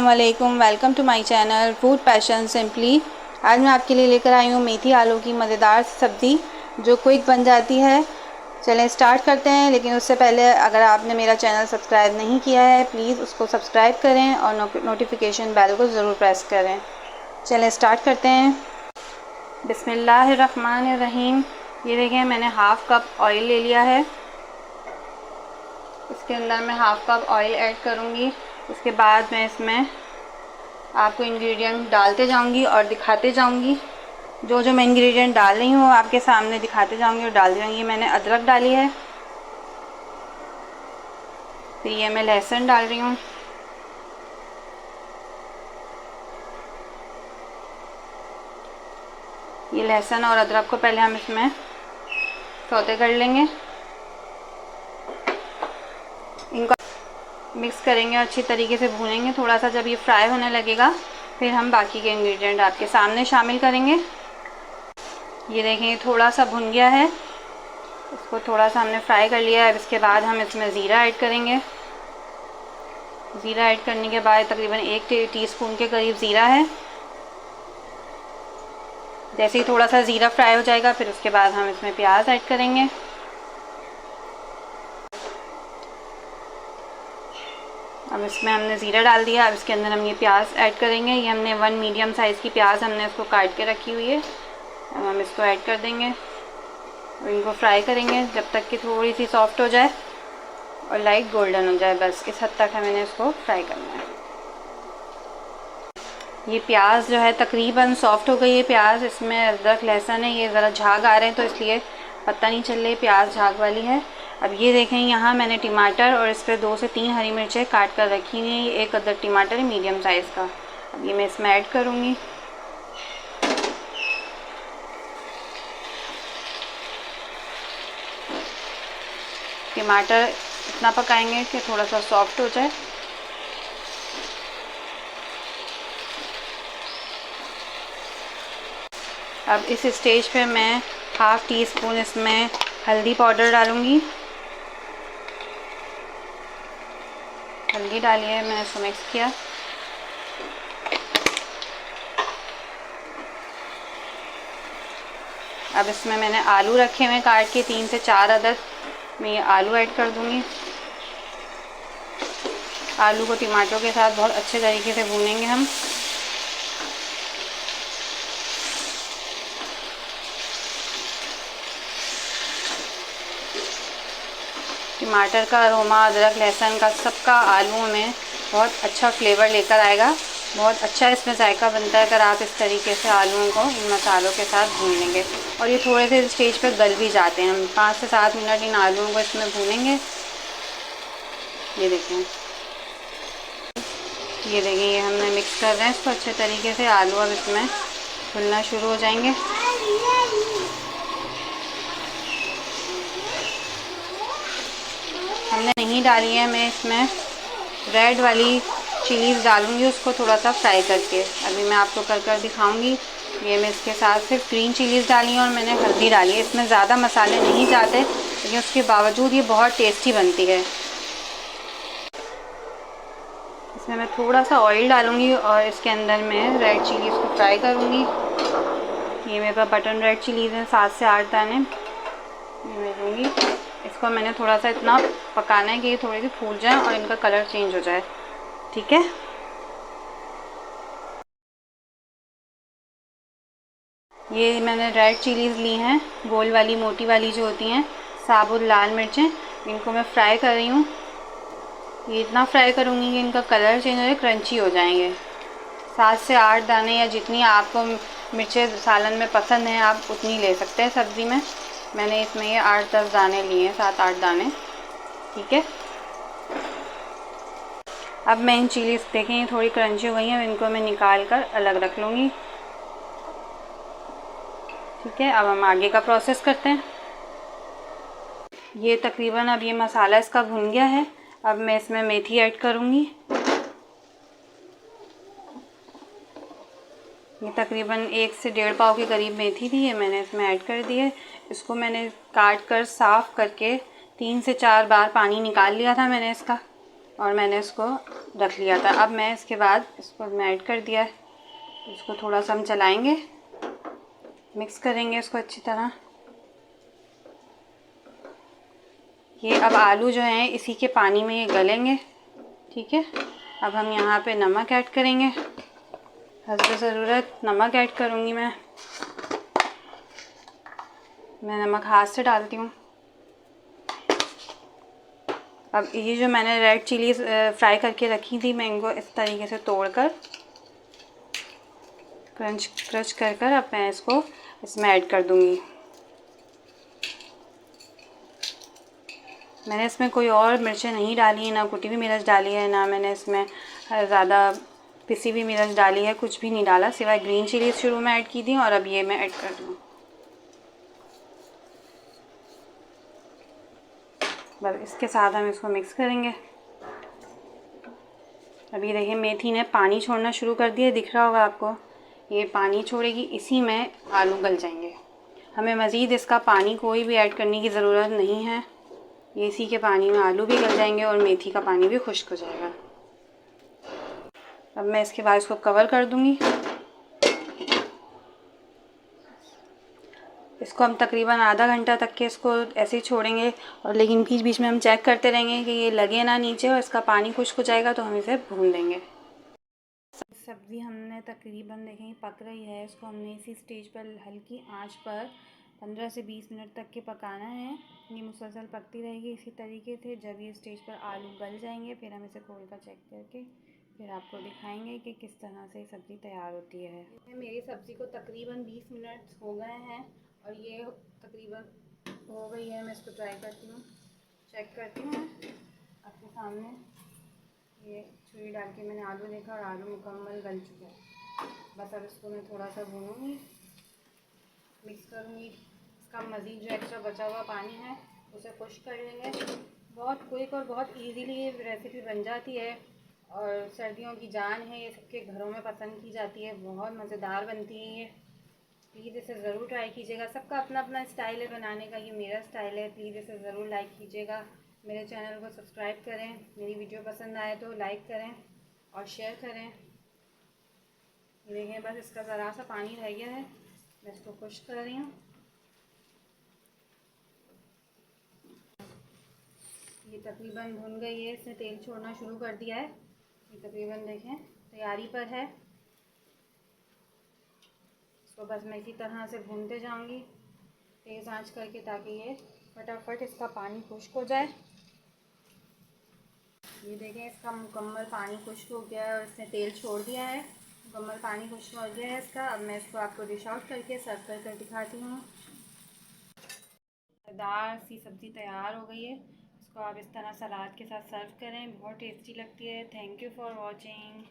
अस्सलामुअलैकुम, welcome to my channel food passion simply. आज मैं आपके लिए लेकर आई हूँ मेथी आलू की मज़ेदार सब्ज़ी जो क्विक बन जाती है। चलें स्टार्ट करते हैं, लेकिन उससे पहले अगर आपने मेरा चैनल सब्सक्राइब नहीं किया है प्लीज़ उसको सब्सक्राइब करें और नोटिफिकेशन बेल को ज़रूर प्रेस करें। चलें स्टार्ट करते हैं। बिस्मिल्लाहिर्रहमानिर्रहीम। ये देखें, मैंने हाफ़ कप ऑयल ले लिया है। इसके अंदर मैं हाफ़ कप ऑयल ऐड करूँगी। उसके बाद मैं इसमें आपको इंग्रेडिएंट डालते जाऊंगी और दिखाते जाऊंगी। जो जो मैं इंग्रेडिएंट डाल रही हूँ आपके सामने दिखाते जाऊंगी और डालते जाऊंगी। मैंने अदरक डाली है, फिर ये मैं लहसुन डाल रही हूँ, ये लहसुन और अदरक को पहले हम इसमें सौते कर लेंगे। इनको मिक्स करेंगे और अच्छी तरीके से भूनेंगे। थोड़ा सा जब ये फ्राई होने लगेगा फिर हम बाकी के इंग्रेडिएंट आपके सामने शामिल करेंगे। ये देखें, थोड़ा सा भुन गया है, इसको थोड़ा सा हमने फ्राई कर लिया है। अब इसके बाद हम इसमें ज़ीरा ऐड करेंगे। ज़ीरा ऐड करने के बाद तकरीबन 1 टीस्पून के करीब ज़ीरा है। जैसे ही थोड़ा सा ज़ीरा फ्राई हो जाएगा फिर उसके बाद हम इसमें प्याज ऐड करेंगे। अब इसमें हमने ज़ीरा डाल दिया। अब इसके अंदर हम ये प्याज ऐड करेंगे। ये हमने 1 मीडियम साइज़ की प्याज हमने इसको काट के रखी हुई है। अब हम इसको ऐड कर देंगे और इनको फ्राई करेंगे जब तक कि थोड़ी सी सॉफ्ट हो जाए और लाइट गोल्डन हो जाए। बस इस हद तक हमें इसको फ्राई करना है। ये प्याज जो है तकरीबन सॉफ्ट हो गई है प्याज। इसमें अदरक लहसुन है, ये ज़रा झाग आ रहे हैं तो इसलिए पता नहीं चल रही प्याज झाग वाली है। अब ये देखें, यहाँ मैंने टमाटर और इस पर 2 से 3 हरी मिर्चें काट कर रखी हुई हैं। ये 1 अदद टमाटर है मीडियम साइज़ का। अब ये मैं इसमें ऐड करूँगी। टमाटर इतना पकाएंगे कि थोड़ा सा सॉफ्ट हो जाए। अब इस स्टेज पे मैं हाफ़ टी स्पून इसमें हल्दी पाउडर डालूँगी। हल्दी डाली है, मैंने इसको मिक्स किया। अब इसमें मैंने आलू रखे हुए काट के 3 से 4 अदद। मैं ये आलू ऐड कर दूँगी। आलू को टमाटरों के साथ बहुत अच्छे तरीके से भूनेंगे हम। टमाटर का अरोमा, अदरक लहसुन का, सबका आलूओं में बहुत अच्छा फ्लेवर लेकर आएगा। बहुत अच्छा इसमें जायका बनता है अगर आप इस तरीके से आलूओं को इन मसालों के साथ भून लेंगे। और ये थोड़े से स्टेज पे गल भी जाते हैं। हम 5 से 7 मिनट इन आलूओं को इसमें भूनेंगे। ये देखें, ये हमने मिक्स कर रहे हैं इसको अच्छे तरीके से। आलू अब इसमें भुनना शुरू हो जाएंगे। हमने नहीं डाली है, मैं इसमें रेड वाली चिलीज़ डालूँगी, उसको थोड़ा सा फ्राई करके। अभी मैं आपको कर दिखाऊँगी। ये मैं इसके साथ सिर्फ ग्रीन चिलीज़ डाली है और मैंने हल्दी डाली है। इसमें ज़्यादा मसाले नहीं जाते, लेकिन उसके बावजूद ये बहुत टेस्टी बनती है। इसमें मैं थोड़ा सा ऑयल डालूँगी और इसके अंदर मैं रेड चिलीज़ को फ्राई करूँगी। ये मेरे पास बटन रेड चिलीज़ हैं 7 से 8 दाने, ये मैं दूँगी। इसको मैंने थोड़ा सा इतना पकाना है कि ये थोड़ी सी फूल जाए और इनका कलर चेंज हो जाए। ठीक है, ये मैंने रेड चिलीज़ ली हैं, गोल वाली मोटी वाली जो होती हैं, साबुत लाल मिर्चें। इनको मैं फ्राई कर रही हूँ। ये इतना फ्राई करूँगी कि इनका कलर चेंज हो जाए, क्रंची हो जाएंगे। 7 से 8 दाने या जितनी आपको मिर्चें सालन में पसंद हैं आप उतनी ले सकते हैं सब्ज़ी में। मैंने इसमें ये 8-10 दाने लिए हैं, 7-8 दाने। ठीक है, अब मैं इन चिलीज़ देखें ये थोड़ी क्रंची हो गई हैं, इनको मैं निकाल कर अलग रख लूँगी। ठीक है, अब हम आगे का प्रोसेस करते हैं। ये तकरीबन अब ये मसाला इसका भुन गया है। अब मैं इसमें मेथी ऐड करूँगी। ये तकरीबन 1 से 1.5 पाव के करीब मेथी थी, ये मैंने इसमें ऐड कर दी है। इसको मैंने काट कर साफ़ करके 3 से 4 बार पानी निकाल लिया था मैंने इसका, और मैंने इसको रख लिया था। अब मैं इसके बाद इसको मैं ऐड कर दिया है, इसको थोड़ा सा हम चलाएंगे, मिक्स करेंगे इसको अच्छी तरह। ये अब आलू जो हैं इसी के पानी में ये गलेंगे, ठीक है। अब हम यहाँ पे नमक ऐड करेंगे, हस्ब ज़रूरत नमक ऐड करूँगी मैं नमक हाथ से डालती हूँ। अब ये जो मैंने रेड चिलीज़ फ्राई करके रखी थी, मैं इनको इस तरीके से तोड़कर क्रश कर अब मैं इसको इसमें ऐड कर दूँगी। मैंने इसमें कोई और मिर्चें नहीं डाली है, ना कुटी हुई मिर्च डाली है, ना मैंने इसमें ज़्यादा पिसी हुई मिर्च डाली है, कुछ भी नहीं डाला, सिवाय ग्रीन चिलीज़ शुरू में ऐड की थी और अब ये मैं ऐड कर दूँ। बस इसके साथ हम इसको मिक्स करेंगे। अभी देखिए मेथी ने पानी छोड़ना शुरू कर दिया, दिख रहा होगा आपको, ये पानी छोड़ेगी, इसी में आलू गल जाएंगे। हमें मज़ीद इसका पानी कोई भी ऐड करने की ज़रूरत नहीं है, ये इसी के पानी में आलू भी गल जाएंगे और मेथी का पानी भी खुश्क हो जाएगा। अब मैं इसके बाद इसको कवर कर दूँगी। इसको हम तकरीबन आधा घंटा तक के इसको ऐसे ही छोड़ेंगे, और लेकिन बीच बीच में हम चेक करते रहेंगे कि ये लगे ना नीचे, और इसका पानी खुश्क हो जाएगा तो हम इसे भून देंगे। सब्ज़ी हमने तकरीबन देखें पक रही है, इसको हमने इसी स्टेज पर हल्की आंच पर 15 से 20 मिनट तक के पकाना है। ये मुसलसल पकती रहेगी इसी तरीके से। जब ये स्टेज पर आलू गल जाएंगे फिर हम इसे खोल कर चेक करके फिर आपको दिखाएंगे कि किस तरह से सब्ज़ी तैयार होती है। मेरी सब्ज़ी को तकरीबन 20 मिनट हो गए हैं और ये तकरीबन हो गई है। मैं इसको ट्राई करती हूँ, चेक करती हूँ आपके सामने। ये छुरी डाल के मैंने आलू देखा और आलू मुकम्मल गल चुका है। बस अब इसको मैं थोड़ा सा भूनूँगी, मिक्स करूँगी। इसका मज़ीद जो एक्स्ट्रा बचा हुआ पानी है उसे खुश्क कर लेंगे। बहुत क्विक और बहुत इजीली ये रेसिपी बन जाती है और सर्दियों की जान है, ये सबके घरों में पसंद की जाती है, बहुत मज़ेदार बनती है ये। प्लीज़ इसे ज़रूर ट्राई कीजिएगा। सबका अपना अपना स्टाइल है बनाने का, ये मेरा स्टाइल है। प्लीज़ इसे ज़रूर लाइक कीजिएगा, मेरे चैनल को सब्सक्राइब करें, मेरी वीडियो पसंद आए तो लाइक करें और शेयर करें। देखिए बस इसका ज़रा सा पानी रह गया है, मैं इसको खुश्क कर रही हूँ। ये तकरीबन भुन गई है, इसने तेल छोड़ना शुरू कर दिया है। ये तकरीबन देखें तैयारी पर है। इसको बस मैं इसी तरह से भूनते जाऊंगी तेज़ आंच करके, ताकि ये फटाफट इसका पानी खुश्क हो जाए। ये देखें इसका मुकम्मल पानी खुश्क हो गया है और इसने तेल छोड़ दिया है, मुकम्मल पानी खुश्क हो गया है इसका। अब मैं इसको आपको डिश आउट करके सर्व कर दिखाती हूँ। मज़ेदार सी सब्ज़ी तैयार हो गई है। इसको आप इस तरह सलाद के साथ सर्व करें, बहुत टेस्टी लगती है। Thank you for watching.